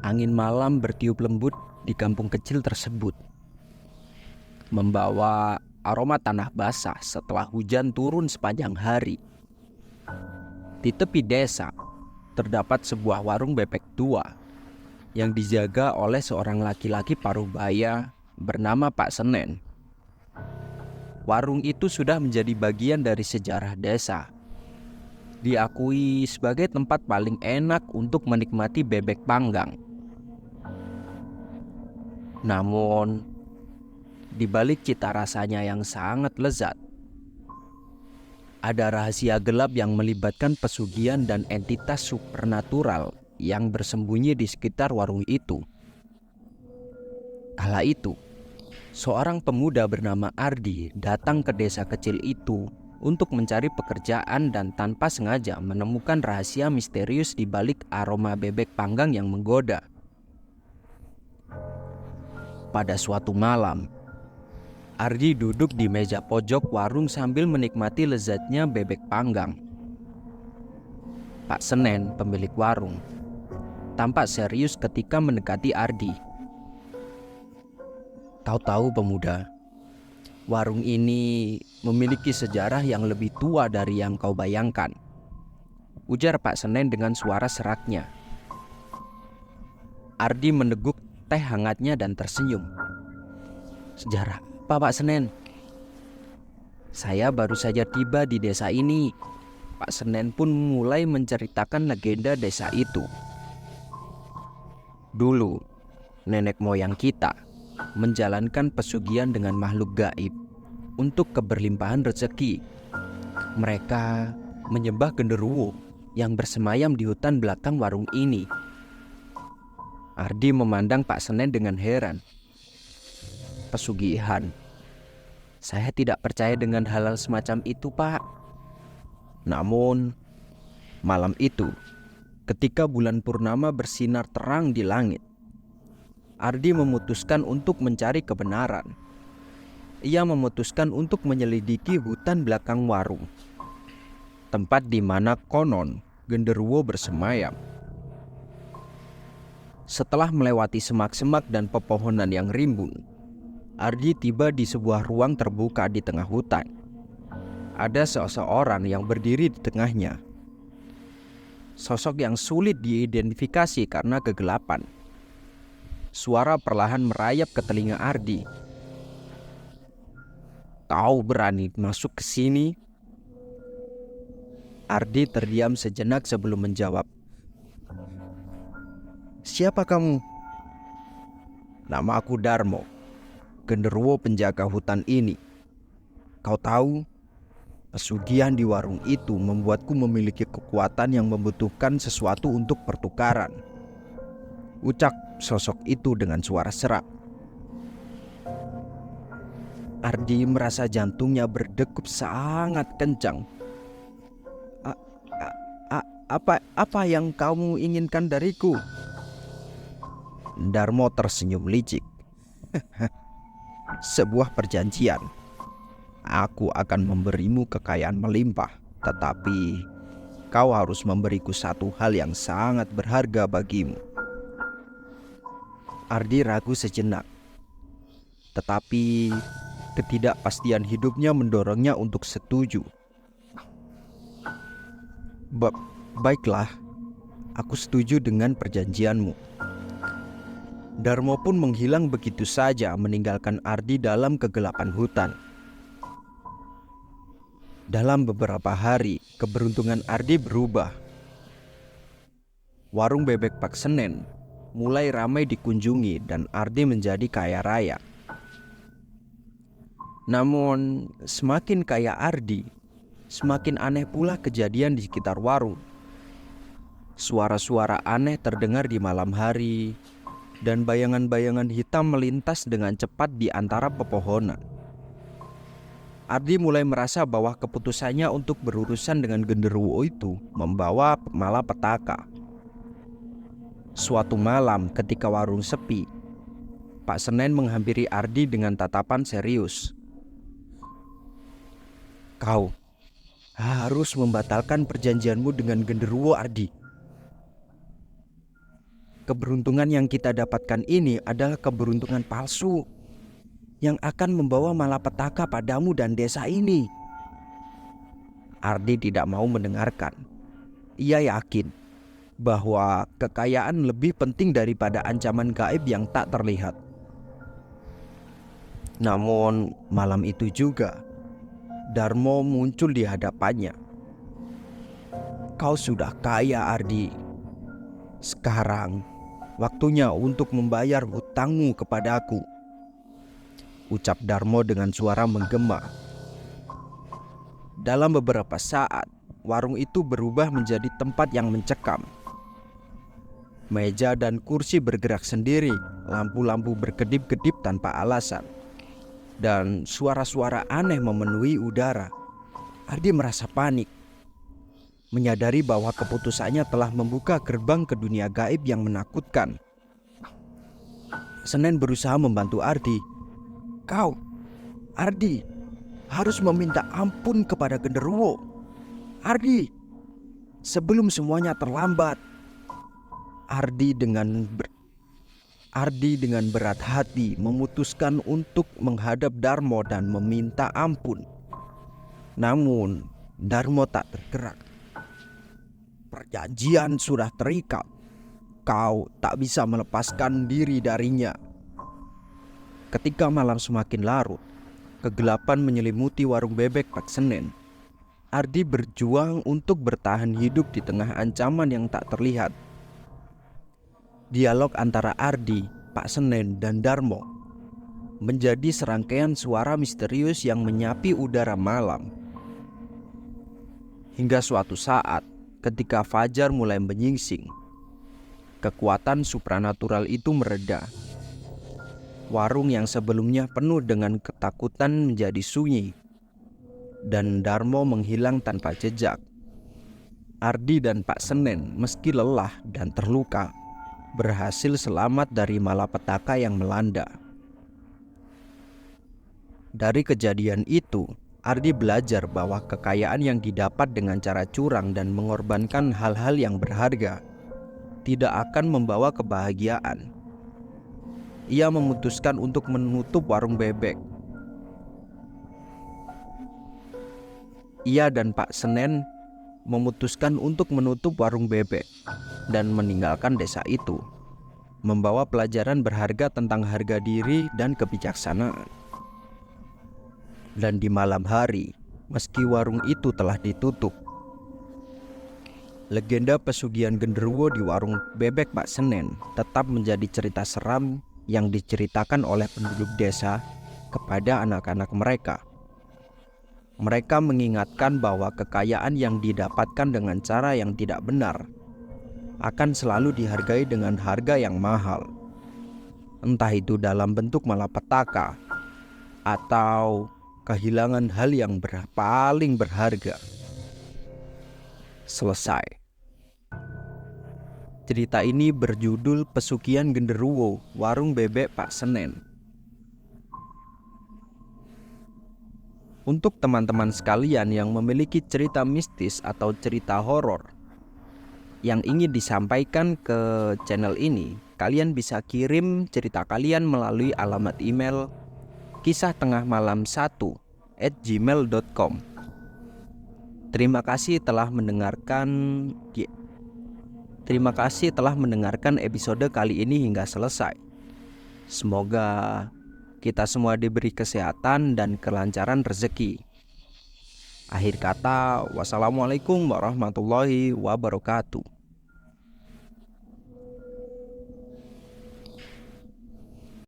Angin malam bertiup lembut di kampung kecil tersebut, membawa aroma tanah basah setelah hujan turun sepanjang hari. Di tepi desa, terdapat sebuah warung bebek tua yang dijaga oleh seorang laki-laki parubaya bernama Pak Senen. Warung itu sudah menjadi bagian dari sejarah desa. Diakui sebagai tempat paling enak untuk menikmati bebek panggang. Namun, di balik cita rasanya yang sangat lezat, ada rahasia gelap yang melibatkan pesugihan dan entitas supernatural yang bersembunyi di sekitar warung itu. Kala itu, seorang pemuda bernama Ardi datang ke desa kecil itu untuk mencari pekerjaan dan tanpa sengaja menemukan rahasia misterius di balik aroma bebek panggang yang menggoda. Pada suatu malam, Ardi duduk di meja pojok warung sambil menikmati lezatnya bebek panggang. Pak Senen, pemilik warung, tampak serius ketika mendekati Ardi. "Kau tahu, pemuda, warung ini memiliki sejarah yang lebih tua dari yang kau bayangkan," ujar Pak Senen dengan suara seraknya. Ardi meneguk teh hangatnya dan tersenyum. "Sejarah apa, Pak Senen? Saya baru saja tiba di desa ini." Pak Senen pun mulai menceritakan legenda desa itu. "Dulu, nenek moyang kita menjalankan pesugihan dengan makhluk gaib untuk keberlimpahan rezeki. Mereka menyembah genderuwo yang bersemayam di hutan belakang warung ini." Ardi memandang Pak Senen dengan heran. "Pesugihan? Saya tidak percaya dengan hal-hal semacam itu, Pak. Namun, malam itu, ketika bulan purnama bersinar terang di langit, Ardi memutuskan untuk mencari kebenaran. Ia memutuskan untuk menyelidiki hutan belakang warung, tempat di mana konon genderuwo bersemayam. Setelah melewati semak-semak dan pepohonan yang rimbun, Ardi tiba di sebuah ruang terbuka di tengah hutan. Ada seseorang yang berdiri di tengahnya. Sosok yang sulit diidentifikasi karena kegelapan. Suara perlahan merayap ke telinga Ardi. "Kau berani masuk ke sini?" Ardi terdiam sejenak sebelum menjawab. "Siapa kamu?" "Nama aku Darmo, genderuwo penjaga hutan ini. Kau tahu, pesugihan di warung itu membuatku memiliki kekuatan yang membutuhkan sesuatu untuk pertukaran," ucap sosok itu dengan suara serak. Ardi merasa jantungnya berdegup sangat kencang. "A- Apa yang kamu inginkan dariku?" Darmo tersenyum licik. "Sebuah perjanjian. Aku akan memberimu kekayaan melimpah, tetapi kau harus memberiku satu hal yang sangat berharga bagimu." Ardi ragu sejenak, tetapi ketidakpastian hidupnya mendorongnya untuk setuju. Baiklah, aku setuju dengan perjanjianmu." Darmo pun menghilang begitu saja, meninggalkan Ardi dalam kegelapan hutan. Dalam beberapa hari, keberuntungan Ardi berubah. Warung bebek Pak Senen mulai ramai dikunjungi dan Ardi menjadi kaya raya. Namun, semakin kaya Ardi, semakin aneh pula kejadian di sekitar warung. Suara-suara aneh terdengar di malam hari, dan bayangan-bayangan hitam melintas dengan cepat di antara pepohonan. Ardi mulai merasa bahwa keputusannya untuk berurusan dengan genderuwo itu membawa malapetaka. Suatu malam ketika warung sepi, Pak Senen menghampiri Ardi dengan tatapan serius. "Kau harus membatalkan perjanjianmu dengan genderuwo, Ardi." keberuntungan yang kita dapatkan ini adalah keberuntungan palsu yang akan membawa malapetaka padamu dan desa ini. Ardi tidak mau mendengarkan. Ia yakin bahwa kekayaan lebih penting daripada ancaman gaib yang tak terlihat. Namun malam itu juga Darmo muncul di hadapannya. Kau sudah kaya, Ardi. Sekarang waktunya untuk membayar hutangmu kepadaku, ucap Darmo dengan suara menggema. Dalam beberapa saat, warung itu berubah menjadi tempat yang mencekam. Meja dan kursi bergerak sendiri, lampu-lampu berkedip-kedip tanpa alasan, dan suara-suara aneh memenuhi udara. Ardi merasa panik, menyadari bahwa keputusannya telah membuka gerbang ke dunia gaib yang menakutkan. Senen berusaha membantu Ardi. Kau, Ardi, harus meminta ampun kepada genderuwo. Ardi, sebelum semuanya terlambat. Ardi dengan berat hati memutuskan untuk menghadap Darmo dan meminta ampun. Namun Darmo tak bergerak. Perjanjian sudah terikat. Kau tak bisa melepaskan diri darinya. Ketika malam semakin larut, kegelapan menyelimuti warung bebek Pak Senen. Ardi berjuang untuk bertahan hidup di tengah ancaman yang tak terlihat. Dialog antara Ardi, Pak Senen, dan Darmo menjadi serangkaian suara misterius yang menyapi udara malam. Hingga suatu saat, ketika fajar mulai menyingsing, kekuatan supranatural itu mereda. Warung yang sebelumnya penuh dengan ketakutan menjadi sunyi, dan Darmo menghilang tanpa jejak. Ardi dan Pak Senen, meski lelah dan terluka, berhasil selamat dari malapetaka yang melanda. Dari kejadian itu, Ardi belajar bahwa kekayaan yang didapat dengan cara curang dan mengorbankan hal-hal yang berharga tidak akan membawa kebahagiaan. Ia memutuskan untuk menutup warung bebek. Ia dan Pak Senen memutuskan untuk menutup warung bebek dan meninggalkan desa itu, membawa pelajaran berharga tentang harga diri dan kebijaksanaan. Dan di malam hari, meski warung itu telah ditutup, legenda pesugihan genderuwo di warung bebek Pak Senen tetap menjadi cerita seram yang diceritakan oleh penduduk desa kepada anak-anak mereka. Mereka mengingatkan bahwa kekayaan yang didapatkan dengan cara yang tidak benar akan selalu dihargai dengan harga yang mahal, entah itu dalam bentuk malapetaka atau kehilangan hal yang paling berharga. Selesai. Cerita ini berjudul Pesugihan Genderuwo Warung Bebek Pak Senen. Untuk teman-teman sekalian yang memiliki cerita mistis atau cerita horor yang ingin disampaikan ke channel ini, kalian bisa kirim cerita kalian melalui alamat email kisahtengahmalam1@gmail.com. Terima kasih telah mendengarkan episode kali ini hingga selesai. Semoga kita semua diberi kesehatan dan kelancaran rezeki. Akhir kata, wassalamualaikum warahmatullahi wabarakatuh.